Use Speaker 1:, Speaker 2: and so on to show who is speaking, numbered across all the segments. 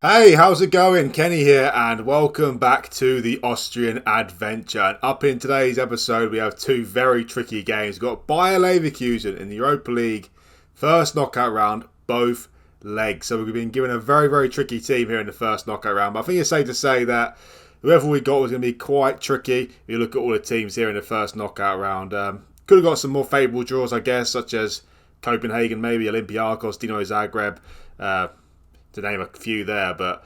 Speaker 1: Hey, how's it going? Kenny here, and welcome back to the Austrian Adventure. And up in today's episode, we have two very tricky games. We've got Bayer Leverkusen in the Europa League, first knockout round, both legs. So we've been given a very, very tricky team here in the first knockout round. But I think it's safe to say that whoever we got was going to be quite tricky. If you look at all the teams here in the first knockout round, could have got some more favourable draws, I guess, such as Copenhagen, maybe Olympiacos, Dinamo Zagreb. To name a few there, but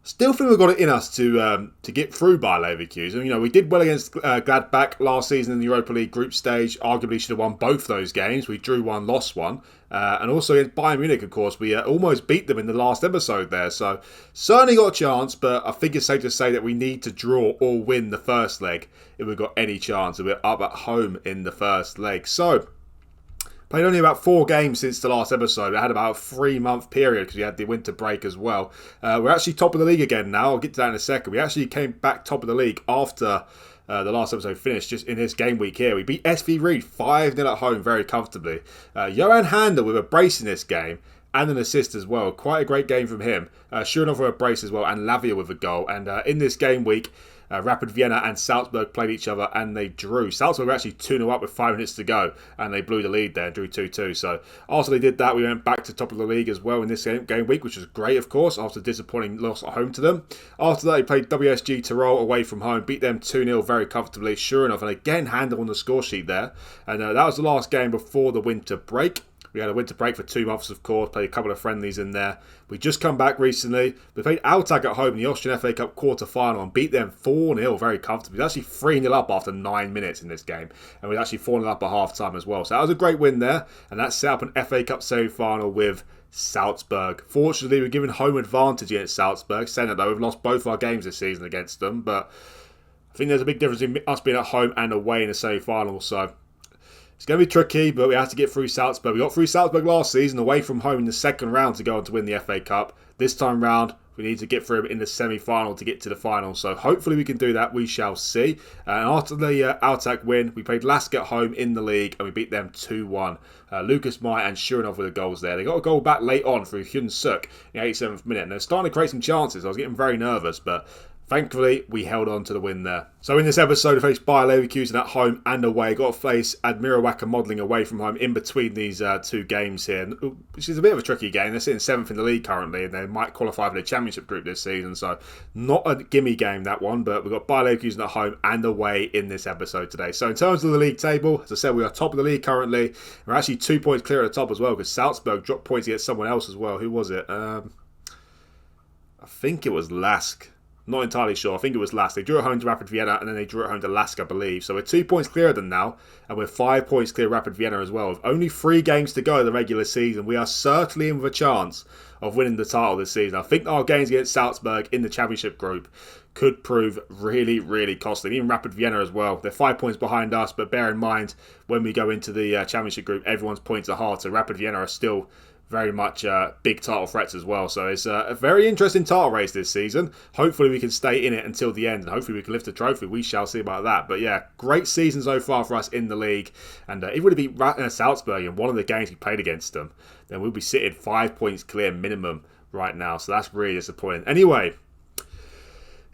Speaker 1: still think we've got it in us to get through by Leverkusen. You know, we did well against Gladbach last season in the Europa League group stage. Arguably should have won both those games. We drew one, lost one. And also against Bayern Munich, of course, we almost beat them in the last episode there. So certainly got a chance, but I think it's safe to say that we need to draw or win the first leg if we've got any chance. We're up at home in the first leg. So played only about 4 games since the last episode. I had about a 3-month period because we had the winter break as well. We're actually top of the league again now. I'll get to that in a second. We actually came back top of the league after the last episode finished, just in this game week here. We beat SV Ried 5-0 at home very comfortably. Johan Handel with a brace in this game and an assist as well. Quite a great game from him. Shurinov with a brace as well, and Lavia with a goal. And in this game week, Rapid Vienna and Salzburg played each other and they drew. Salzburg were actually 2-0 up with 5 minutes to go and they blew the lead there and drew 2-2. So after they did that, we went back to top of the league as well in this game week, which was great, of course, after a disappointing loss at home to them. After that, we played WSG Tirol away from home, beat them 2-0 very comfortably. Sure enough, and again, Handel on the score sheet there. And that was the last game before the winter break. We had a winter break for 2 months, of course, played a couple of friendlies in there. We just come back recently. We played Altag at home in the Austrian FA Cup quarter-final and beat them 4-0 very comfortably. We was actually 3-0 up after 9 minutes in this game. And we were actually 4-0 up at half-time as well. So that was a great win there. And that set up an FA Cup semi-final with Salzburg. Fortunately, we're given home advantage against Salzburg. Saying that though, we've lost both our games this season against them. But I think there's a big difference in us being at home and away in the semi-final. So it's going to be tricky, but we have to get through Salzburg. We got through Salzburg last season, away from home in the second round to go on to win the FA Cup. This time round, we need to get through in the semi-final to get to the final. So hopefully we can do that. We shall see. And after the Altag win, we played Lask at home in the league and we beat them 2-1. Lucas Mai and Shurinov with the goals there. They got a goal back late on through Hyun Suk in the 87th minute. And they're starting to create some chances. I was getting very nervous, but thankfully, we held on to the win there. So in this episode, we faced Bayer Leverkusen at home and away. Got to face Admira Wacker Modelling away from home in between these 2 games here, which is a bit of a tricky game. They're sitting 7th in the league currently, and they might qualify for the Championship group this season. So not a gimme game, that one, but we've got Bayer Leverkusen at home and away in this episode today. So in terms of the league table, as I said, we are top of the league currently. We're actually 2 points clear at the top as well, because Salzburg dropped points against someone else as well. Who was it? I think it was Lask. Not entirely sure. I think it was Lask. They drew at home to Rapid Vienna and then they drew at home to Lask, I believe. So we're 2 points clear of them now. And we're 5 points clear of Rapid Vienna as well. With only 3 games to go in the regular season, we are certainly in with a chance of winning the title this season. I think our games against Salzburg in the Championship group could prove really, really costly. Even Rapid Vienna as well. They're 5 points behind us, but bear in mind, when we go into the Championship group, everyone's points are hard. So Rapid Vienna are still very much big title threats as well. So it's a very interesting title race this season. Hopefully we can stay in it until the end and hopefully we can lift the trophy. We shall see about that. But yeah, great season so far for us in the league. And if we beat Salzburg in one of the games we played against them, then we'll be sitting 5 points clear minimum right now. So that's really disappointing. Anyway,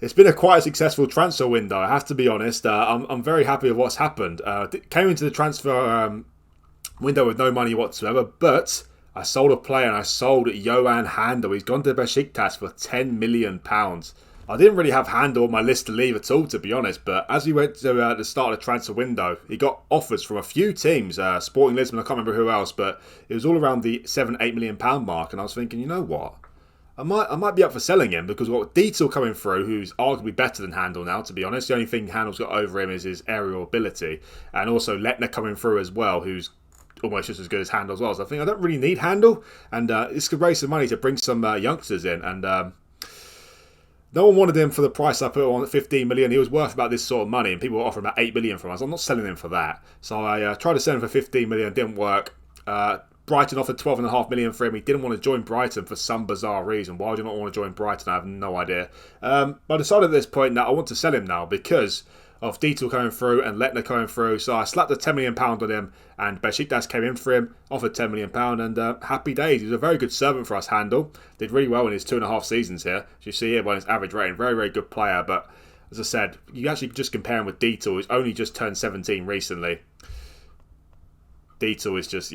Speaker 1: it's been quite a successful transfer window, I have to be honest. I'm very happy with what's happened. Came into the transfer window with no money whatsoever, but I sold a player and I sold Johan Handel. He's gone to Besiktas for £10 million. I didn't really have Handel on my list to leave at all, to be honest, but as we went to the start of the transfer window, he got offers from a few teams, Sporting Lisbon, I can't remember who else, but it was all around the £7-8 million mark, and I was thinking, you know what? I might be up for selling him because we've got Dietl coming through, who's arguably better than Handel now, to be honest. The only thing Handel's got over him is his aerial ability, and also Letner coming through as well, who's almost just as good as Handel as well. So I think I don't really need Handel, and this could raise some money to bring some youngsters in. And no one wanted him for the price I put on at 15 million. He was worth about this sort of money, and people were offering about 8 million from us. I'm not selling him for that. So I tried to sell him for 15 million, didn't work. Brighton offered 12.5 million for him. He didn't want to join Brighton for some bizarre reason. Why would you not want to join Brighton? I have no idea. But I decided at this point that I want to sell him now because of Dietel coming through and Letner coming through. So I slapped a £10 million on him, and Besiktas came in for him, offered £10 million, and happy days. He was a very good servant for us, Handel. Did really well in his 2.5 seasons here. As you see here by his average rating, very, very good player. But as I said, you actually just compare him with Dietel, who's only just turned 17 recently. Dietel is just,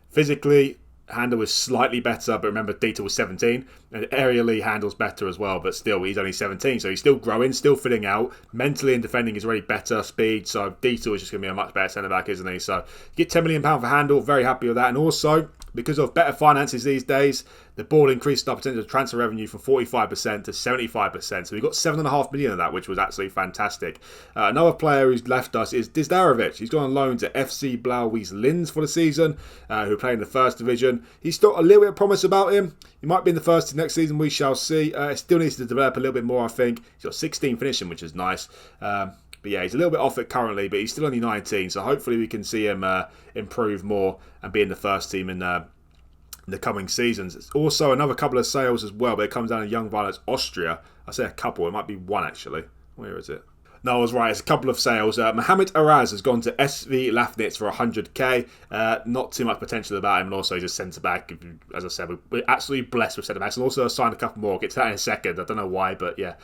Speaker 1: physically, Handel is slightly better, but remember Dietel was 17, and aerially Handel's better as well, but still he's only 17, so he's still growing, still filling out. Mentally and defending is already better, speed, so Dietel is just going to be a much better centre-back, isn't he? So you get £10 million for Handel, very happy with that, and also, because of better finances these days, the board increased our potential transfer revenue from 45% to 75%. So we got $7.5 million of that, which was absolutely fantastic. Another player who's left us is Dizdarovic. He's gone on loan to FC Blauwies Linz for the season, who play in the first division. He's still a little bit of promise about him. He might be in the first team next season, we shall see. Still needs to develop a little bit more, I think. He's got 16 finishing, which is nice. But yeah, he's a little bit off it currently, but he's still only 19. So hopefully we can see him improve more and be in the first team in the coming seasons. Also, another couple of sales as well, but it comes down to Young Violets Austria. I say a couple, it might be one actually. Where is it? No, I was right. It's a couple of sales. Mohamed Araz has gone to SV Lafnitz for 100k. Not too much potential about him, and also he's a centre-back. As I said, we're absolutely blessed with centre-backs, and also signed a couple more. I'll get to that in a second. I don't know why, but yeah.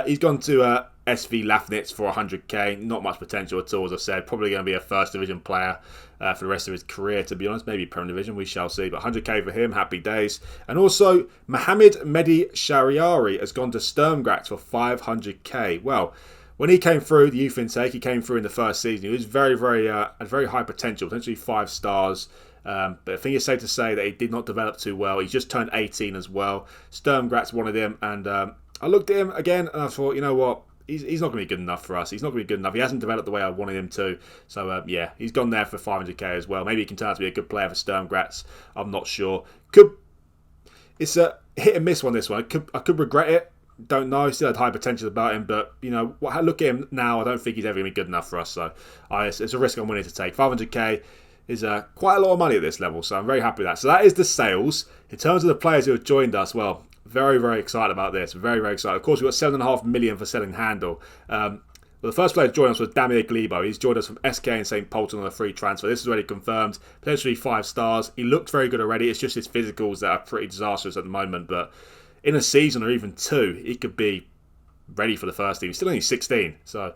Speaker 1: He's gone to SV Lafnitz for 100k. Not much potential at all, as I said. Probably going to be a first division player for the rest of his career, to be honest. Maybe Premier Division, we shall see. But 100k for him, happy days. And also, Mohamed Mehdi Shariari has gone to Sturm Graz for 500k. Well, when he came through the youth intake, he came through in the first season. He was very, very, had very high potential, potentially 5 stars. But I think it's safe to say that he did not develop too well. He's just turned 18 as well. Sturm Graz wanted him, and I looked at him again, and I thought, you know what? He's not going to be good enough for us. He's not going to be good enough. He hasn't developed the way I wanted him to. So, yeah, he's gone there for 500k as well. Maybe he can turn out to be a good player for Sturm Graz. I'm not sure. It's a hit and miss one, this one. I could regret it. Don't know. Still had high potential about him. But, you know, look at him now. I don't think he's ever going to be good enough for us. So, it's a risk I'm willing to take. 500k is quite a lot of money at this level. So, I'm very happy with that. So, that is the sales. In terms of the players who have joined us, well, very, very excited about this. Very, very excited. Of course, we've got $7.5 million for selling Handel. Well, the first player to join us was Damir Glebo. He's joined us from SK and St. Polten on a free transfer. This is already confirmed. Potentially 5 stars. He looked very good already. It's just his physicals that are pretty disastrous at the moment. But in a season or even 2, he could be ready for the first team. He's still only 16. So,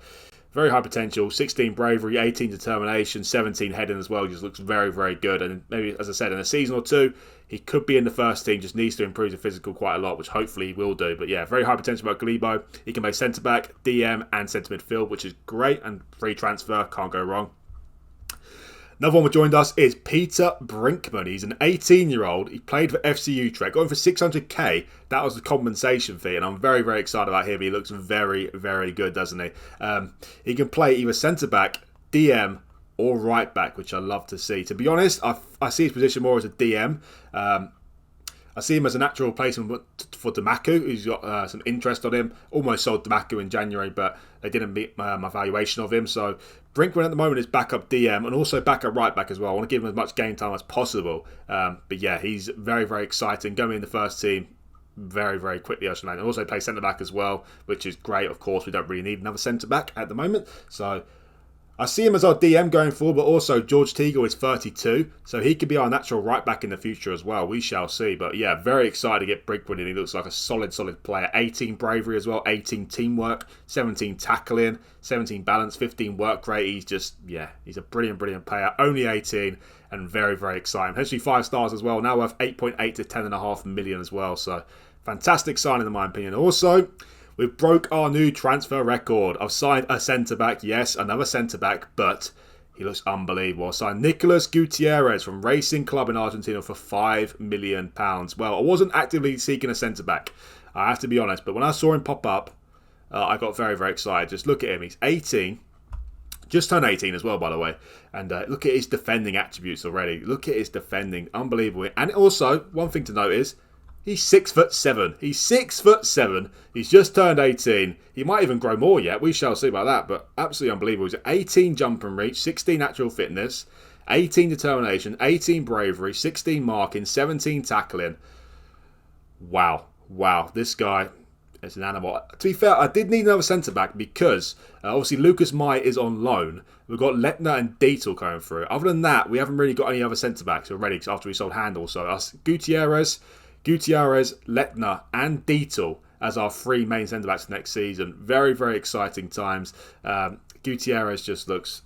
Speaker 1: very high potential. 16 bravery, 18 determination, 17 heading as well. He just looks very, very good. And maybe, as I said, in a season or 2, he could be in the first team. Just needs to improve the physical quite a lot, which hopefully he will do. But yeah, very high potential about Glebo. He can play centre-back, DM and centre midfield, which is great. And free transfer, can't go wrong. Another one who joined us is Peter Brinkman. He's an 18-year-old. He played for FC Utrecht. Got him for 600k. That was the compensation fee. And I'm very, very excited about him. He looks very, very good, doesn't he? He can play either centre-back, DM, or right-back, which I love to see. To be honest, I see his position more as a DM. I see him as a natural replacement for Damaku, who's got some interest on him. Almost sold Damaku in January, but they didn't meet my valuation of him. So Brinkman at the moment is backup DM and also backup right back as well. I want to give him as much game time as possible. But yeah, he's very, very exciting. Going in the first team very, very quickly, I should imagine. Also play centre back as well, which is great. Of course, we don't really need another centre back at the moment. So I see him as our DM going forward, but also George Teagle is 32, so he could be our natural right back in the future as well. We shall see. But yeah, very excited to get Brinkman in. He looks like a solid player. 18 bravery as well, 18 teamwork, 17 tackling, 17 balance, 15 work rate. He's just, yeah, he's a brilliant player. Only 18 and very, very exciting. Potentially 5 stars as well. Now worth 8.8 to 10.5 million as well. So fantastic signing in my opinion. Also, we broke our new transfer record. I've signed a centre-back. Yes, another centre-back, but he looks unbelievable. I signed Nicolas Gutierrez from Racing Club in Argentina for £5 million. Well, I wasn't actively seeking a centre-back, I have to be honest, but when I saw him pop up, I got very, very excited. Just look at him. He's 18. Just turned 18 as well, by the way. And look at his defending attributes already. Look at his defending. Unbelievable. And also, one thing to note is, he's 6'7". He's 6'7". He's just turned 18. He might even grow more yet. We shall see about that. But absolutely unbelievable. He's 18 jump and reach, 16 natural fitness, 18 determination, 18 bravery, 16 marking, 17 tackling. Wow. This guy It's an animal. To be fair, I did need another centre-back because obviously Lucas Mai is on loan. We've got Letner and Dietel coming through. Other than that, we haven't really got any other centre-backs already after we sold Handel. So us Gutierrez, Letner and Dietel as our three main centre-backs next season. Very, very exciting times. Gutierrez just looks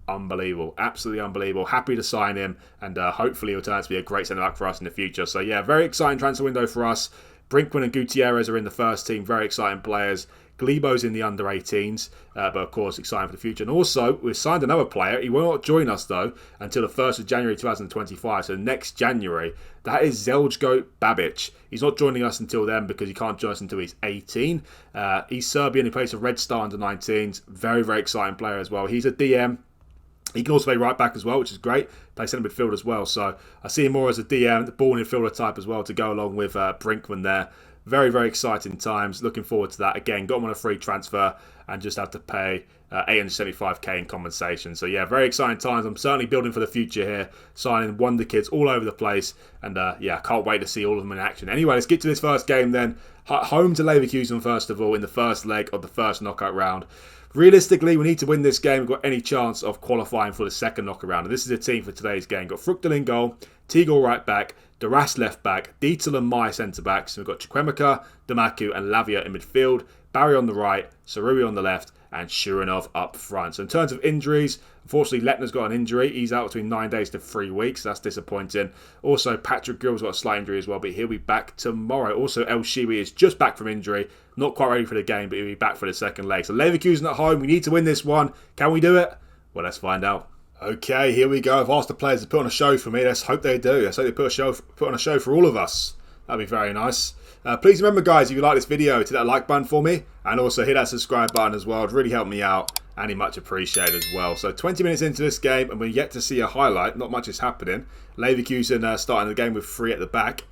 Speaker 1: unbelievable. Absolutely unbelievable. Happy to sign him, and hopefully he'll turn out to be a great centre-back for us in the future. So yeah, very exciting transfer window for us. Brinkman and Gutierrez are in the first team. Very exciting players. Glebo's in the under-18s, but of course exciting for the future. And also, we've signed another player. He will not join us, though, until the 1st of January 2025, so next January. That is Zeljko Babic. He's not joining us until then because he can't join us until he's 18. He's Serbian. He plays for Red Star under-19s. Very, very exciting player as well. He's a DM. He can also play right back as well, which is great. Play centre midfield as well. So I see him more as a DM, the ball midfielder type as well, to go along with Brinkman there. Very, very exciting times. Looking forward to that. Again, got him on a free transfer and just have to pay 875k in compensation. So yeah, very exciting times. I'm certainly building for the future here. Signing WONDERKIDS all over the place. And yeah, can't wait to see all of them in action. Anyway, let's get to this first game then. Home to Leverkusen first of all in the first leg of the first knockout round. Realistically, we need to win this game. We've got any chance of qualifying for the second knockout round. And this is the team for today's game. Got Fruchtel in goal, Tegel right back, Duras left back, Dietel and Mai centre backs. We've got Chukwemeka, Damaku and Lavia in midfield, Barry on the right, Sarui on the left, and Shuranov up front. So in terms of injuries, unfortunately Letner's got an injury. He's out between 9 days to 3 weeks. That's disappointing. Also, Patrick Grill's got a slight injury as well, but he'll be back tomorrow. Also, El Shiwi is just back from injury. Not quite ready for the game, but he'll be back for the second leg. So Leverkusen at home. We need to win this one. Can we do it? Well, let's find out. Okay, here we go. I've asked the players to put on a show for me. Let's hope they do. Let's hope they put on a show for all of us. That'd be very nice. Please remember, guys, if you like this video, hit that like button for me. And also hit that subscribe button as well. It'd really help me out. And he much appreciated as well. So 20 minutes into this game, and we're yet to see a highlight. Not much is happening. Leverkusen starting the game with 3 at the back.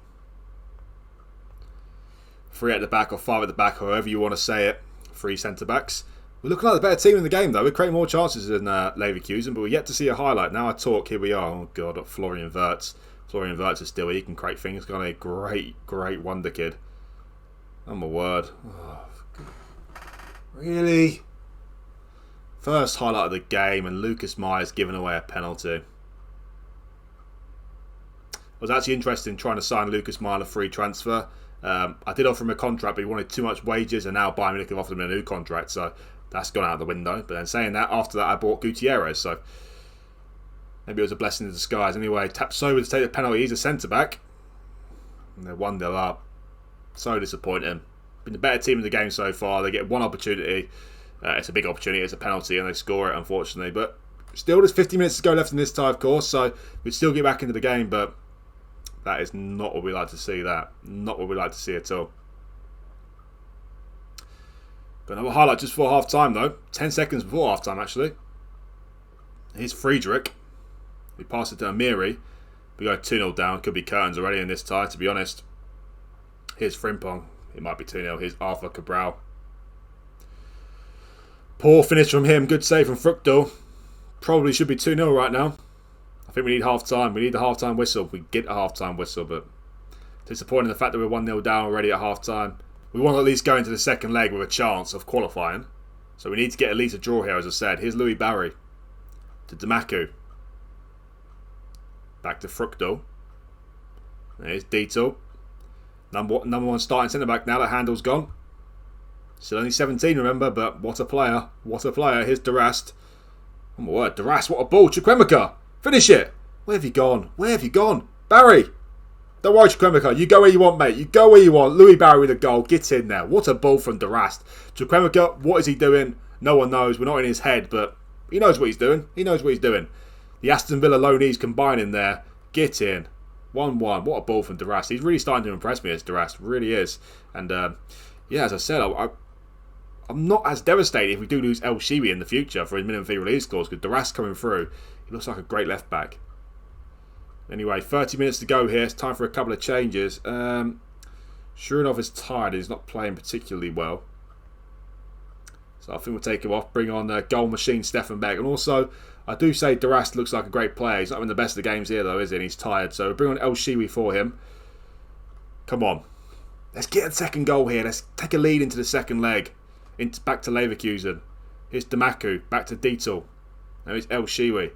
Speaker 1: 3 at the back or 5 at the back, however you want to say it. 3 centre-backs. We're looking like the better team in the game, though. We're creating more chances than Leverkusen, but we're yet to see a highlight. Now I talk, here we are. Oh, God, Florian Wirtz. Florian Wirtz is still here. He can create things. Got a great, great wonder kid. Oh, my word. Oh, really? First highlight of the game, and Lucas Myers giving away a penalty. I was actually interested in trying to sign Lucas Myers a free transfer. I did offer him a contract, but he wanted too much wages, and now Bayern Munich have offered him a new contract, so that's gone out the window. But then saying that, after that I bought Gutierrez, so maybe it was a blessing in disguise. Anyway, Tapsoba to take the penalty. He's a centre-back. And they're 1-0 up. So disappointing. Been the better team in the game so far. They get one opportunity. It's a big opportunity. It's a penalty, and they score it, unfortunately. But still, there's 50 minutes to go left in this tie, of course, so we'd still get back into the game, but that is not what we like to see, that. Not what we like to see at all. Got another highlight just before half-time, though. 10 seconds before half-time, actually. Here's Friedrich. We pass it to Amiri. We go 2-0 down. Could be curtains already in this tie, to be honest. Here's Frimpong. It might be 2-0. Here's Arthur Cabral. Poor finish from him. Good save from Fruchtel. Probably should be 2-0 right now. I think we need half-time. We need the half-time whistle. We get a half-time whistle, but disappointing the fact that we're 1-0 down already at half-time. We want to at least go into the second leg with a chance of qualifying. So we need to get at least a draw here, as I said. Here's Louis Barry. To Damaku. Back to Fruchtel. There's Dietel. Number one starting centre-back now that Handel's gone. Still only 17, remember, but what a player. What a player. Here's Duras. Oh my word, Duras, what a ball. Chukwemeka, finish it. Where have you gone? Where have you gone? Barry. Don't worry, Chukwemeka. You go where you want, mate. You go where you want. Louis Barry with a goal. Get in there. What a ball from Duras. Chukwemeka, what is he doing? No one knows. We're not in his head, but he knows what he's doing. He knows what he's doing. The Aston Villa loanees combining there. Get in. 1-1. What a ball from Duras. He's really starting to impress me as Duras. Really is. And yeah, as I said, I'm not as devastated if we do lose El Shiwi in the future for his minimum fee release clause, because Duras coming through, he looks like a great left back. Anyway, 30 minutes to go here. It's time for a couple of changes. Shuranov is tired. He's not playing particularly well. So I think we'll take him off. Bring on goal machine Stefan Beck. And also, I do say Duras looks like a great player. He's not having the best of the games here, though, is he? And he's tired. So we'll bring on El Shiwi for him. Come on. Let's get a second goal here. Let's take a lead into the second leg. Back to Leverkusen. Here's Damaku. Back to Dietl. Now it's El Shiwi.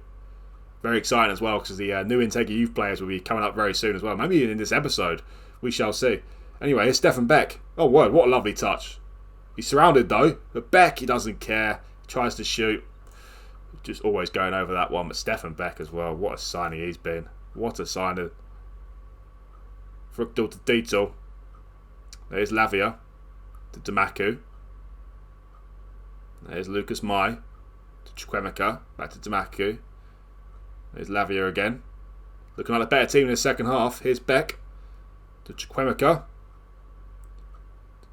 Speaker 1: Very exciting as well because the new intake of youth players will be coming up very soon as well. Maybe in this episode. We shall see. Anyway, here's Stefan Beck. Oh, word. What a lovely touch. He's surrounded though. But Beck, he doesn't care. Tries to shoot. Just always going over that one. But Stefan Beck as well. What a signing he's been. What a signing. Fructal to Dietl. There's Lavia to Damaku. There's Lucas Mai to Chukwemeka. Back to Damaku. There's Lavia again. Looking like a better team in the second half. Here's Beck to Chukwemeka.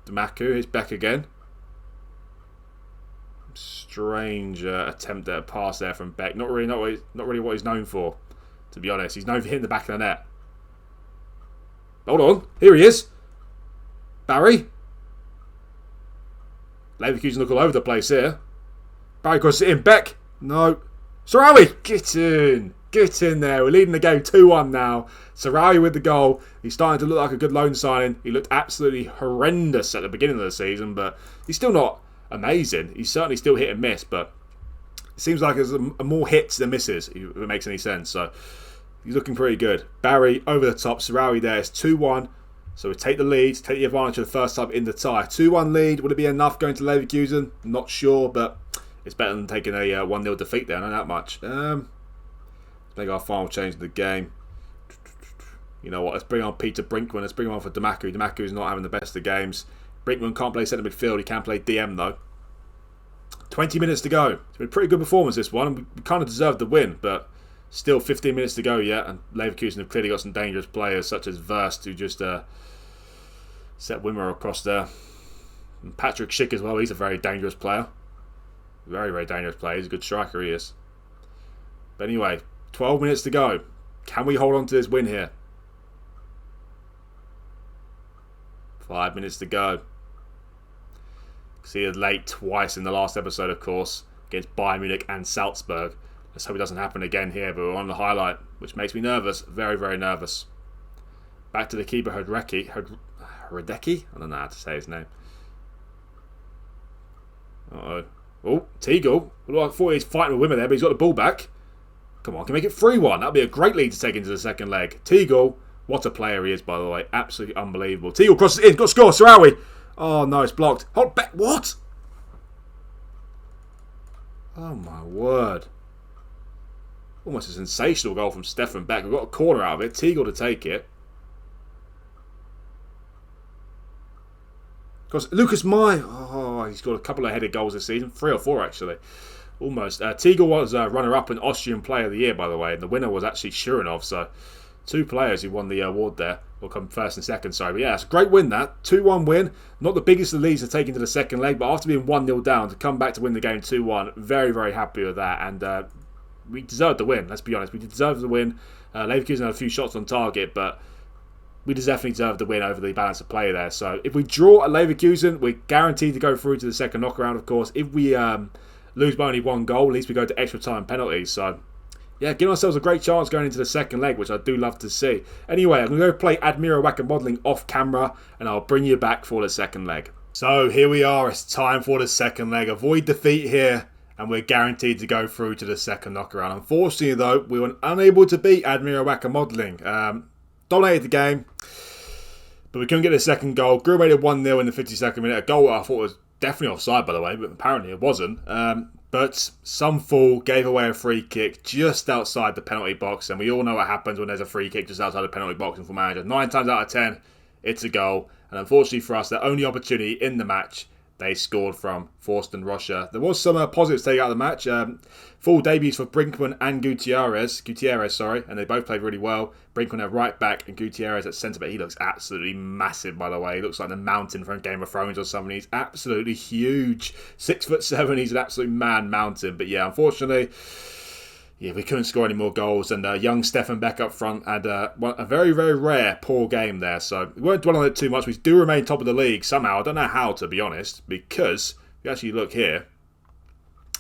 Speaker 1: Damaku. Here's Beck again. Strange attempt at a pass there from Beck. Not really what he's known for, to be honest. He's known for hitting the back of the net. Hold on. Here he is. Barry. Leverkusen look all over the place here. Barry crosses it in. Beck. No. Sarawi. Get in. Get in there. We're leading the game 2-1 now. Sarawi with the goal. He's starting to look like a good loan signing. He looked absolutely horrendous at the beginning of the season, but he's still not amazing. He's certainly still hit and miss, but it seems like there's more hits than misses, if it makes any sense. So he's looking pretty good. Barry over the top. Sarawi there. It's 2-1. So we take the lead, take the advantage of the first time in the tie. 2-1 lead. Would it be enough going to Leverkusen? Not sure, but it's better than taking a 1-0 defeat there. Not that much. Let's make our final change of the game. You know what? Let's bring on Peter Brinkman. Let's bring him on for Damaku. Damaku's not having the best of games. Brinkman can't play centre midfield. He can play DM though. 20 minutes to go. It's been a pretty good performance this one. We kind of deserved the win, but still 15 minutes to go yet. And Leverkusen have clearly got some dangerous players such as Verst, who just set Wimmer across there. And Patrick Schick as well. He's a very dangerous player. Very, very dangerous player. He's a good striker, he is. But anyway, 12 minutes to go. Can we hold on to this win here? 5 minutes to go. See it late twice in the last episode, of course, against Bayern Munich and Salzburg. Let's hope it doesn't happen again here, but we're on the highlight, which makes me nervous. Very, very nervous. Back to the keeper, Hradecki. I don't know how to say his name. Uh-oh. Oh, Teagle. I thought he was fighting with Wimmer there, but he's got the ball back. Come on, can we make it 3-1? That'd be a great lead to take into the second leg. Teagle, what a player he is, by the way. Absolutely unbelievable. Teagle crosses it in, got to score. Sarawi. Oh, no, it's blocked. Hold back. What? Oh, my word. Almost a sensational goal from Stefan Beck. We've got a corner out of it. Teagle to take it. Because Lucas Mai, he's got a couple of headed goals this season. 3 or 4, actually. Almost. Teagle was runner-up and Austrian Player of the Year, by the way. And the winner was actually Shuranov. So, 2 players who won the award there will come first and second. Sorry, but yeah, it's a great win, that. 2-1 win. Not the biggest of leads to take into the second leg, but after being 1-0 down, to come back to win the game 2-1, very, very happy with that. And we deserved the win, let's be honest. We deserved the win. Leverkusen had a few shots on target, but we definitely deserved the win over the balance of play there. So if we draw at Leverkusen, we're guaranteed to go through to the second knockaround, of course. If we lose by only 1 goal, at least we go to extra time penalties. So yeah, giving ourselves a great chance going into the second leg, which I do love to see. Anyway, I'm going to go play Admira Wacker Modelling off camera, and I'll bring you back for the second leg. So here we are. It's time for the second leg. Avoid defeat here, and we're guaranteed to go through to the second knockaround. Unfortunately, though, we were unable to beat Admira Wacker Modelling. Dominated the game, but we couldn't get the second goal. Grew made it 1-0 in the 52nd minute. A goal I thought was definitely offside, by the way, but apparently it wasn't. But some fool gave away a free kick just outside the penalty box, and we all know what happens when there's a free kick just outside the penalty box in FootballManager. 9 times out of 10, it's a goal. And unfortunately for us, the only opportunity in the match, they scored from Forsten Rocha. There was some positives to take out of the match. Full debuts for Brinkman and Gutierrez, and they both played really well. Brinkman at right back and Gutierrez at centre back. He looks absolutely massive, by the way. He looks like the mountain from Game of Thrones or something. He's absolutely huge. 6'7". He's an absolute man mountain. But yeah, unfortunately, we couldn't score any more goals. And young Stefan Beck up front had a very, very rare poor game there. So we won't dwell on it too much. We do remain top of the league somehow. I don't know how, to be honest, because if you actually look here,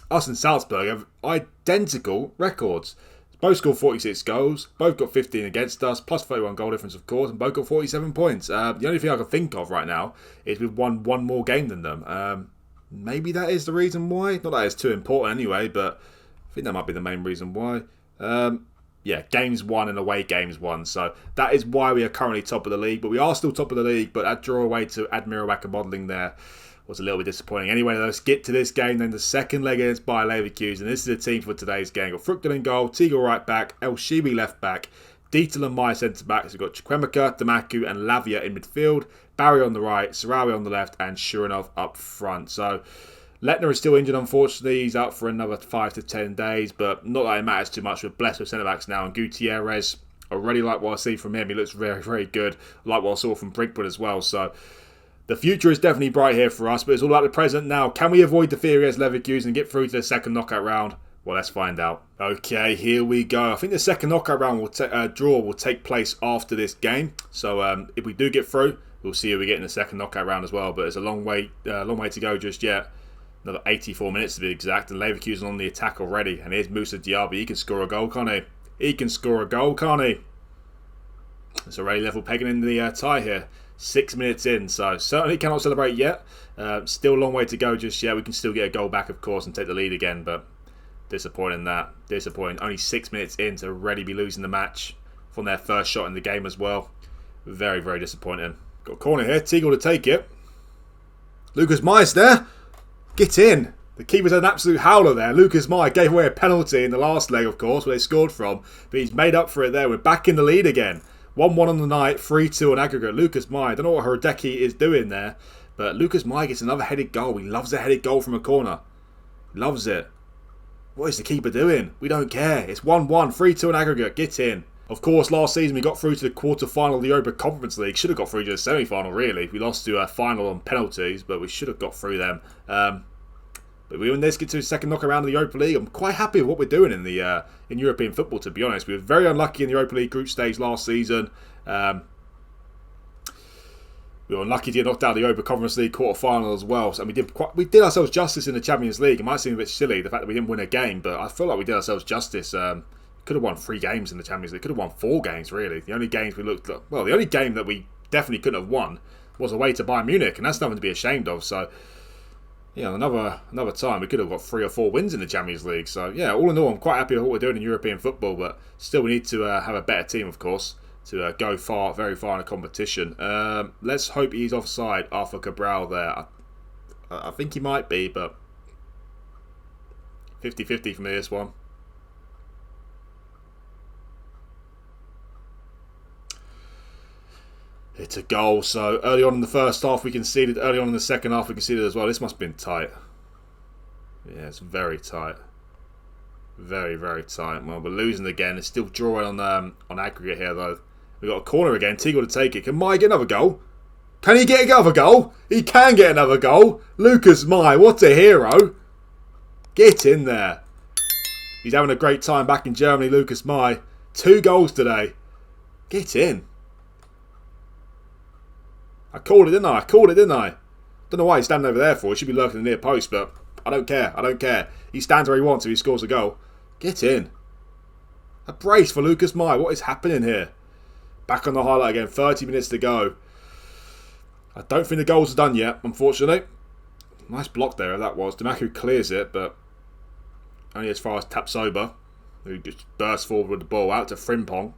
Speaker 1: us and Salzburg have identical records. Both scored 46 goals, both got 15 against us, plus 31 goal difference, of course, and both got 47 points. The only thing I can think of right now is we've won one more game than them. Maybe that is the reason why. Not that it's too important anyway, but I think that might be the main reason why. Yeah, games won and away games won. So that is why we are currently top of the league. But we are still top of the league, but that draw away to Admira Wacker Modelling there was a little bit disappointing. Anyway, let's get to this game. Then the second leg against Bayer Leverkusen. This is the team for today's game. Got Fruchtel in goal, Tegel right back, El Shibi left back, Dietel and Mai centre backs. We've got Chukwemeka, Damaku and Lavia in midfield. Barry on the right, Sarawi on the left, and Shuranov up front. So Letner is still injured, unfortunately. He's out for another 5 to 10 days, but not that it matters too much. We're blessed with centre backs now. And Gutierrez, I really like what I see from him. He looks very, very good. I like what I saw from Brinkwood as well. So the future is definitely bright here for us, but it's all about the present now. Can we avoid defeat against Leverkusen and get through to the second knockout round? Well, let's find out. Okay, here we go. I think the second knockout round draw will take place after this game. So if we do get through, we'll see who we get in the second knockout round as well. But it's a long way to go just yet. Another 84 minutes to be exact, and Leverkusen on the attack already. And here's Moussa Diaby. He can score a goal, can't he? He can score a goal, can't he? It's already level pegging in the tie here. 6 minutes in, so certainly cannot celebrate yet. Still a long way to go just yet. We can still get a goal back, of course, and take the lead again, but disappointing that. Disappointing. Only 6 minutes in to already be losing the match from their first shot in the game as well. Very, very disappointing. Got a corner here. Tegel to take it. Lucas Myers there. Get in. The keeper's an absolute howler there. Lucas Meyer gave away a penalty in the last leg, of course, where they scored from, but he's made up for it there. We're back in the lead again. 1-1 on the night, 3-2 on aggregate. Lucas Meyer, I don't know what Hradecki is doing there, but Lucas Meyer gets another headed goal. He loves a headed goal from a corner. Loves it. What is the keeper doing? We don't care. It's 1-1, 3-2 on aggregate. Get in. Of course, last season we got through to the quarter-final of the Europa Conference League. Should have got through to the semi-final, really. We lost to a final on penalties, but we should have got through them. But we win this, get to the second knockout round of the Europa League. I'm quite happy with what we're doing in European football, to be honest. We were very unlucky in the Europa League group stage last season. We were unlucky to get knocked out of the Europa Conference League quarter-final as well. So we did ourselves justice in the Champions League. It might seem a bit silly, the fact that we didn't win a game, but I feel like we did ourselves justice. Could have won 3 games in the Champions League. Could have won 4 games, really. The only games the only game that we definitely couldn't have won was away to Bayern Munich, and that's nothing to be ashamed of. So yeah, another time we could have got 3 or 4 wins in the Champions League. So yeah, all in all, I'm quite happy with what we're doing in European football, but still we need to have a better team, of course, to go very far in a competition. Let's hope he's offside, Arthur Cabral there. I think he might be, but 50-50 for me this one. It's a goal, so early on in the first half we conceded, early on in the second half we conceded as well. This must have been tight. Yeah, it's very tight. Very, very tight. Well, we're losing again. It's still drawing on aggregate here, though. We've got a corner again. Tegel to take it. Can Mai get another goal? Can he get another goal? He can get another goal. Lucas Mai, what a hero. Get in there. He's having a great time back in Germany, Lucas Mai. 2 goals today. Get in. I called it, didn't I? Don't know why he's standing over there for. He should be lurking in the near post, but I don't care. He stands where he wants if he scores a goal. Get in. A brace for Lucas Mai. What is happening here? Back on the highlight again. 30 minutes to go. I don't think the goals are done yet, unfortunately. Nice block there, that was. Damaku clears it, but only as far as Tapsoba, who just bursts forward with the ball out to Frimpong.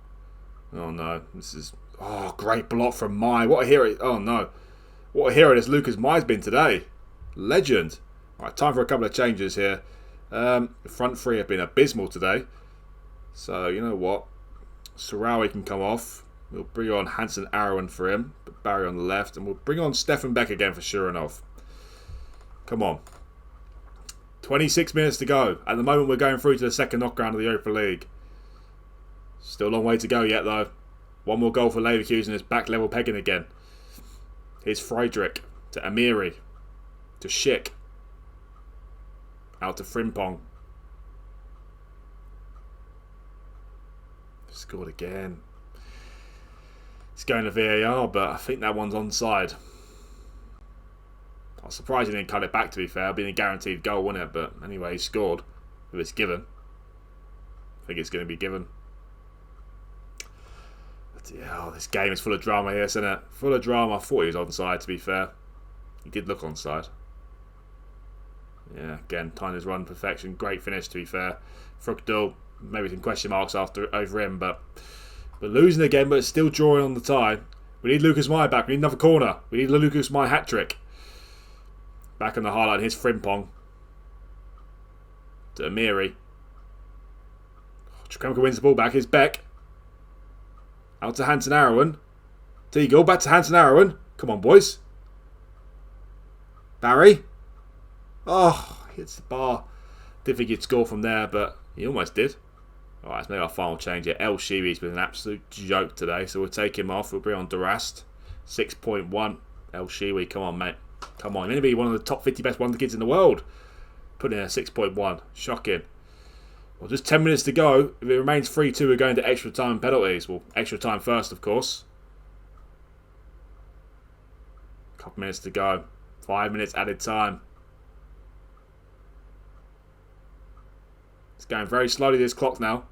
Speaker 1: Oh no, this is... Oh, great block from Mai. What a hero. Oh, no. What a hero this Lucas Mai's been today. Legend. Right, time for a couple of changes here. The front 3 have been abysmal today. So, you know what? Sarawi can come off. We'll bring on Hansen Arrowan for him. Put Barry on the left. And we'll bring on Stefan Beck again for Shuranov. Come on. 26 minutes to go. At the moment, we're going through to the second knockout of the Europa League. Still a long way to go yet, though. 1 more goal for Leverkusen. It's back level pegging again. Here's Friedrich to Amiri. To Schick. Out to Frimpong. Scored again. It's going to VAR, but I think that one's onside. I was surprised he didn't cut it back, to be fair. It'd been a guaranteed goal, wouldn't it? But anyway, he scored. If it's given. think it's going to be given. But yeah, this game is full of drama here, isn't it? Full of drama. I thought he was onside, to be fair. He did look onside. Yeah, again, timed his run perfection. Great finish, to be fair. Fructal, maybe some question marks over him, but losing again, but still drawing on the tie. We need Lucas Meyer back. We need another corner. We need Lucas Meyer hat-trick. Back on the highlight, here's Frimpong. To Amiri. Chukwemeka wins the ball back. Here's Beck. Out to Hanson Arrowan. Teagle, back to Hanson Arrowan. Come on, boys. Barry. Oh, hits the bar. Didn't think he'd score from there, but he almost did. Alright, let's make our final change here. El Shiri's been an absolute joke today, so we'll take him off. We'll bring on Durast. 6.1. El Shiri, come on, mate. Come on, you're going to be one of the top 50 best wonder kids in the world. Put in a 6.1. Shocking. Well, just 10 minutes to go. If it remains 3-2, we're going to extra time and penalties. Well, extra time first, of course. Couple minutes to go. 5 minutes added time. It's going very slowly, this clock now.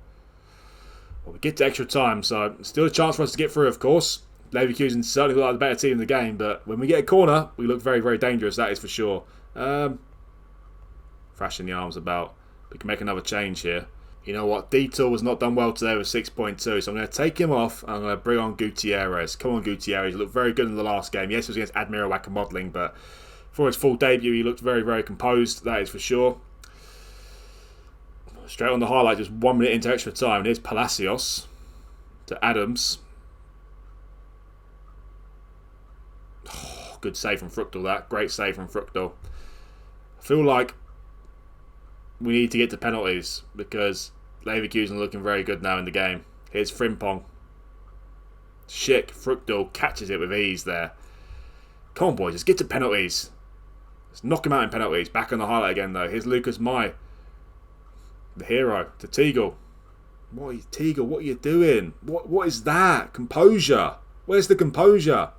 Speaker 1: Well, we get to extra time, so still a chance for us to get through, of course. Leverkusen certainly look like the better team in the game, but when we get a corner, we look very, very dangerous, that is for sure. Thrashing the arms about. We can make another change here. You know what? Detour was not done well today with 6.2, so I'm going to take him off and I'm going to bring on Gutierrez. Come on, Gutierrez. He looked very good in the last game. Yes, it was against Admira Wacker Modelling, but for his full debut, he looked very, very composed, that is for sure. Straight on the highlight, just 1 minute into extra time. And here's Palacios to Adams. Oh, good save from Fructal, that. Great save from Fructal. I feel like we need to get to penalties because Leverkusen are looking very good now in the game. Here's Frimpong. Schick, Fructal catches it with ease there. Come on, boys, let's get to penalties. Let's knock him out in penalties. Back on the highlight again, though. Here's Lucas Mai. The hero to Teagle. Teagle, what are you doing? What is that? Composure. Where's the composure?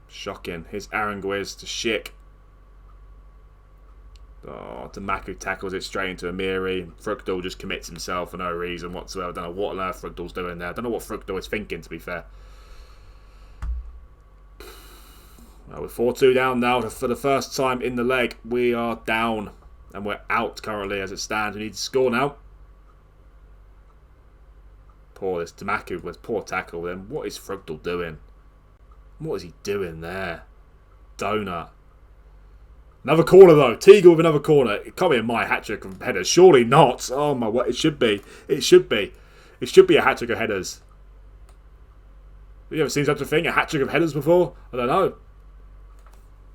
Speaker 1: Shocking. Here's Aranguiz to Schick. Oh, Damaku tackles it straight into Amiri. Fructal just commits himself for no reason whatsoever. I don't know what on earth Fructal's doing there. I don't know what Fructal is thinking, to be fair. Well, we're 4-2 down now. For the first time in the leg, we are down. And we're out currently as it stands. We need to score now. Poor this Damaku with poor tackle then. What is Fructal doing? What is he doing there? Donut. Another corner though. Teagle with another corner. It can't be a my hat-trick of headers. Surely not. Oh my word. It should be. It should be. It should be a hat-trick of headers. Have you ever seen such a thing? A hat-trick of headers before? I don't know.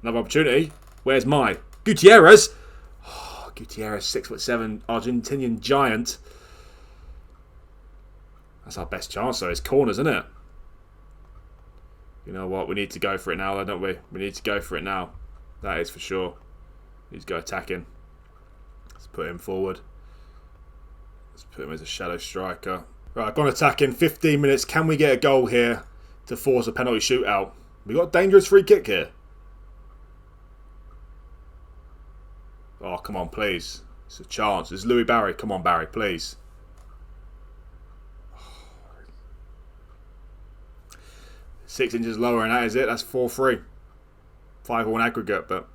Speaker 1: Another opportunity. Where's my Gutierrez? Gutierrez, 6'7", Argentinian giant. That's our best chance, though. It's corners, isn't it? You know what? We need to go for it now, though, don't we? We need to go for it now. That is for sure. Need to go attacking. Let's put him forward. Let's put him as a shadow striker. Right, gone attacking. 15 minutes. Can we get a goal here to force a penalty shootout? We got a dangerous free kick here. Oh, come on, please. It's a chance. It's Louis Barry. Come on, Barry, please. 6 inches lower, and that is it. That's 4-3. 5-1 aggregate, but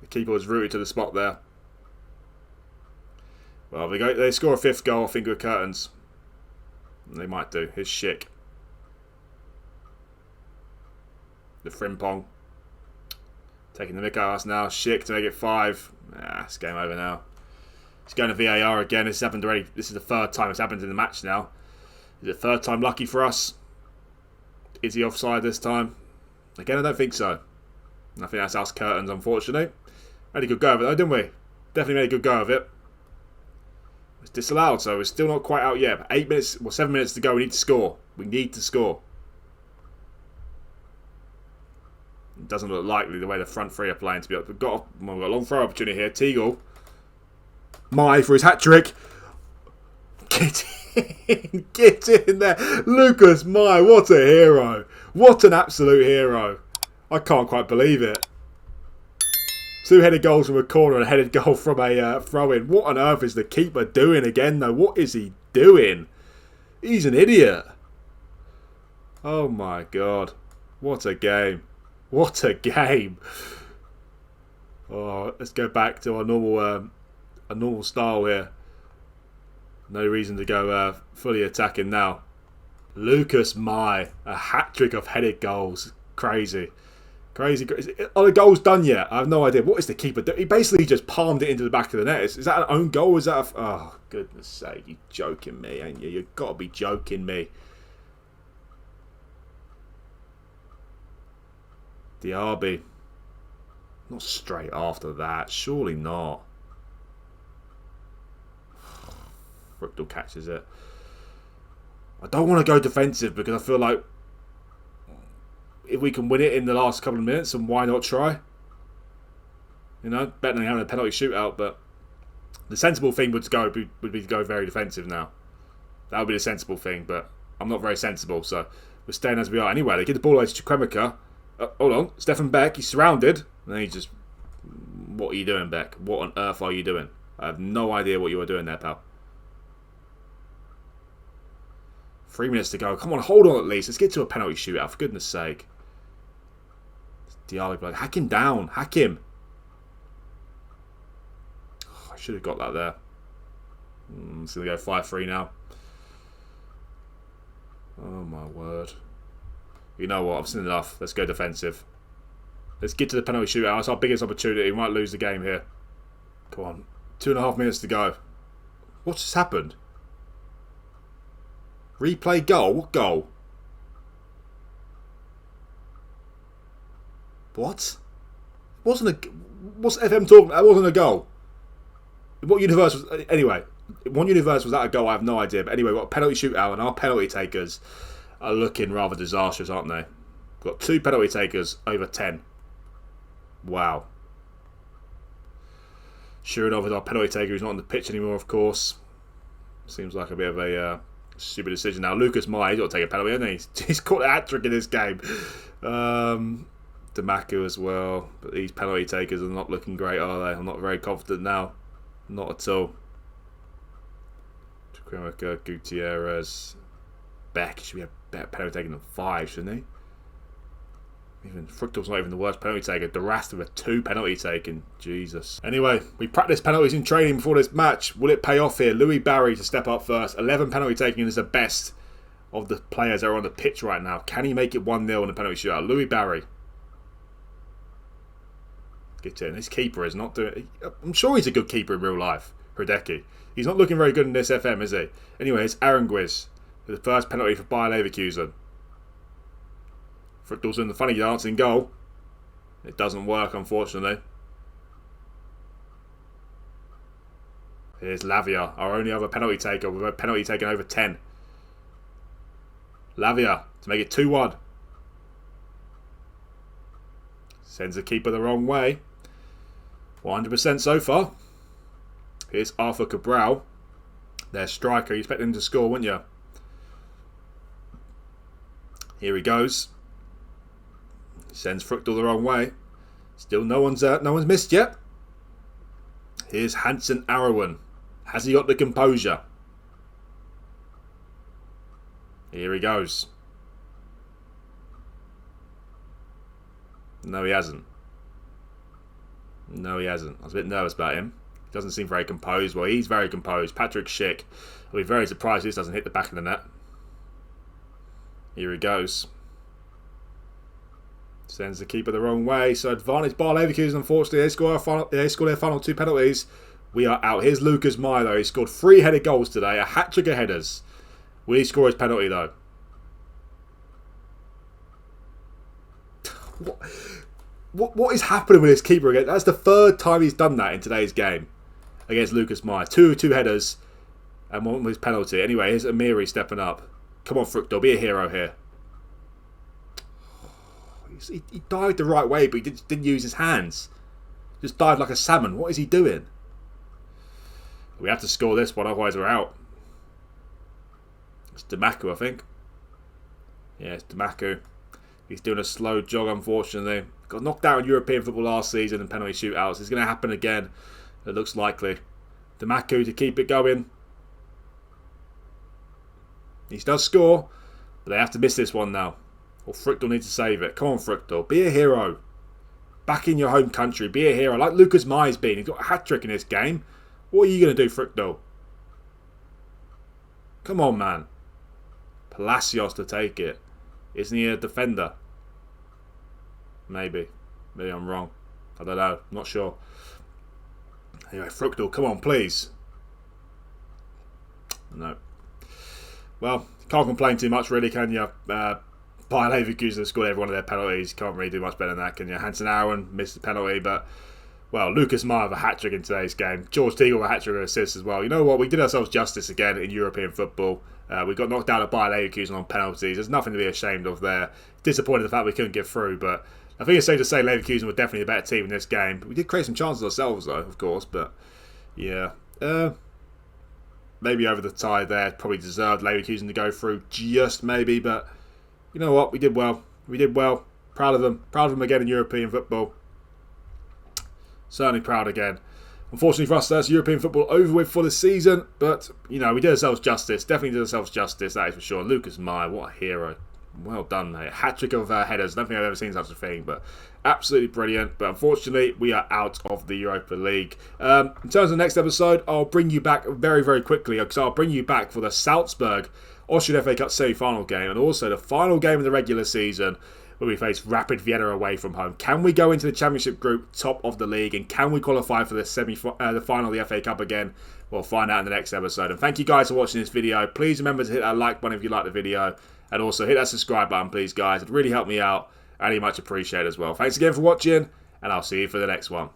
Speaker 1: the keeper was rooted to the spot there. Well, they score a 5th goal. I think with curtains. They might do. Here's Schick. The Frimpong. Taking the mick out of us now. Schick to make it 5. It's game over now. It's going to VAR again. This has happened already. This is the 3rd time it's happened in the match now. Is it 3rd time lucky for us? Is he offside this time? Again, I don't think so. I think that's us curtains, unfortunately. Made a good go of it though, didn't we? Definitely made a good go of it. It's disallowed, so we're still not quite out yet. But 8 minutes, well, 7 minutes to go. We need to score. We need to score. It doesn't look likely the way the front three are playing to be up. We've got a long throw opportunity here. Teagle. Mai for his hat-trick. Get in. Get in there. Lucas Mai, what a hero. What an absolute hero. I can't quite believe it. 2 headed goals from a corner and a headed goal from a throw-in. What on earth is the keeper doing again, though? What is he doing? He's an idiot. Oh, my God. What a game. What a game. Oh, let's go back to our normal style here. No reason to go fully attacking now. Lucas Mai, a hat-trick of headed goals. Crazy. Crazy. Are the goals done yet? I have no idea. What is the keeper doing? He basically just palmed it into the back of the net. Is that an own goal? Is that oh, goodness sake. You're joking me, ain't you? You've got to be joking me. Diaby. Not straight after that. Surely not. Frictal catches it. I don't want to go defensive because I feel like if we can win it in the last couple of minutes, and why not try? You know, better than having a penalty shootout, but the sensible thing would be to go very defensive now. That would be the sensible thing, but I'm not very sensible, so we're staying as we are. Anyway, they give the ball away to Chukwemeka. Hold on, Stefan Beck, he's surrounded. And then he just... What are you doing, Beck? What on earth are you doing? I have no idea what you were doing there, pal. 3 minutes to go. Come on, hold on at least. Let's get to a penalty shootout, for goodness sake. Diallo, hack him down. Hack him. Oh, I should have got that there. It's going to go 5-3 now. Oh, my word. You know what? I've seen enough. Let's go defensive. Let's get to the penalty shootout. That's our biggest opportunity. We might lose the game here. Come on. 2.5 minutes to go. What's just happened? Replay goal? What goal? What? What's FM talking about? That wasn't a goal. What universe was... Anyway, one universe was that a goal? I have no idea. But anyway, we've got a penalty shootout and our penalty takers are looking rather disastrous, aren't they? We've got 2 penalty takers over 10. Wow. Sure enough, is our penalty taker who's not on the pitch anymore, of course. Seems like a bit of a stupid decision. Now, Lucas Mai, he's got to take a penalty, hasn't he? He's caught a hat-trick in this game. Damaku as well. But these penalty takers are not looking great, are they? I'm not very confident now. Not at all. Chukwemeka, Gutierrez, Beck. Should be a better penalty taker than 5, shouldn't he? Even Frictal's not even the worst penalty taker. Durast with a 2 penalty taken. Jesus. Anyway, we practiced penalties in training before this match. Will it pay off here? Louis Barry to step up first. 11 penalty taking is the best of the players that are on the pitch right now. Can he make it 1-0 in the penalty shootout? Louis Barry. Get in. This keeper is not doing... I'm sure he's a good keeper in real life. Hideki. He's not looking very good in this FM, is he? Anyway, it's Aranguiz with the first penalty for Bayer Leverkusen. Frictal's in the funny dancing goal. It doesn't work, unfortunately. Here's Lavia, our only other penalty taker. We've had penalty taken over 10. Lavia to make it 2-1. Sends the keeper the wrong way. 100% so far. Here's Arthur Cabral, their striker. You expect him to score, wouldn't you? Here he goes. Sends Frictal the wrong way. Still no one's missed yet. Here's Hansen Arawan. Has he got the composure? Here he goes. No, he hasn't. No, he hasn't. I was a bit nervous about him. He doesn't seem very composed. Well, he's very composed. Patrick Schick. I'll be very surprised if this doesn't hit the back of the net. Here he goes. Sends the keeper the wrong way. So advantage Bayer Leverkusen, unfortunately. They score their final 2 penalties. We are out. Here's Lucas Mai, though. He scored 3 headed goals today. A hat-trick of headers. Will he score his penalty, though? What is happening with this keeper again? That's the 3rd time he's done that in today's game against Lucas Mai. Two headers and 1 with his penalty. Anyway, here's Amiri stepping up. Come on, Frictal. Be a hero here. He dived the right way, but he didn't use his hands. Just dived like a salmon. What is he doing? We have to score this one, otherwise we're out. It's Damaku, I think. Yeah, it's Damaku. He's doing a slow jog, unfortunately. Got knocked out in European football last season in penalty shootouts. It's going to happen again. It looks likely. Damaku to keep it going. He does score, but they have to miss this one now. Or Frictal needs to save it. Come on, Frictal. Be a hero. Back in your home country. Be a hero. Like Lucas Mai's been. He's got a hat-trick in this game. What are you going to do, Frictal? Come on, man. Palacios to take it. Isn't he a defender? Maybe. Maybe I'm wrong. I don't know. I'm not sure. Anyway, Frictal, come on, please. No. Well, can't complain too much, really, can you? Bayer Leverkusen have scored every one of their penalties. Can't really do much better than that, can you? Hansen Aaron missed the penalty, but, well, Lucas Meyer have a hat-trick in today's game. George Teagle a hat-trick and assist as well. You know what? We did ourselves justice again in European football. We got knocked out of Bayer Leverkusen on penalties. There's nothing to be ashamed of there. Disappointed the fact we couldn't get through, but I think it's safe to say Leverkusen were definitely the better team in this game. We did create some chances ourselves, though, of course, but, yeah. Maybe over the tie there. Probably deserved Leverkusen to go through, just maybe, but you know what? We did well. We did well. Proud of them. Proud of them again in European football. Certainly proud again. Unfortunately for us, that's European football over with for the season, but, you know, we did ourselves justice. Definitely did ourselves justice, that is for sure. Lucas Meyer, what a hero. Well done, mate. Hat-trick of headers. I don't think I've ever seen such a thing, but absolutely brilliant. But unfortunately, we are out of the Europa League. In terms of the next episode, I'll bring you back very, very quickly, because I'll bring you back for the Salzburg Austrian FA Cup semi-final game, and also the final game of the regular season, where we face Rapid Vienna away from home. Can we go into the Championship group top of the league, and can we qualify for the final of the FA Cup again? We'll find out in the next episode. And thank you guys for watching this video. Please remember to hit that like button if you like the video, and also hit that subscribe button, please, guys. It'd really help me out, and it'd much appreciated as well. Thanks again for watching, and I'll see you for the next one.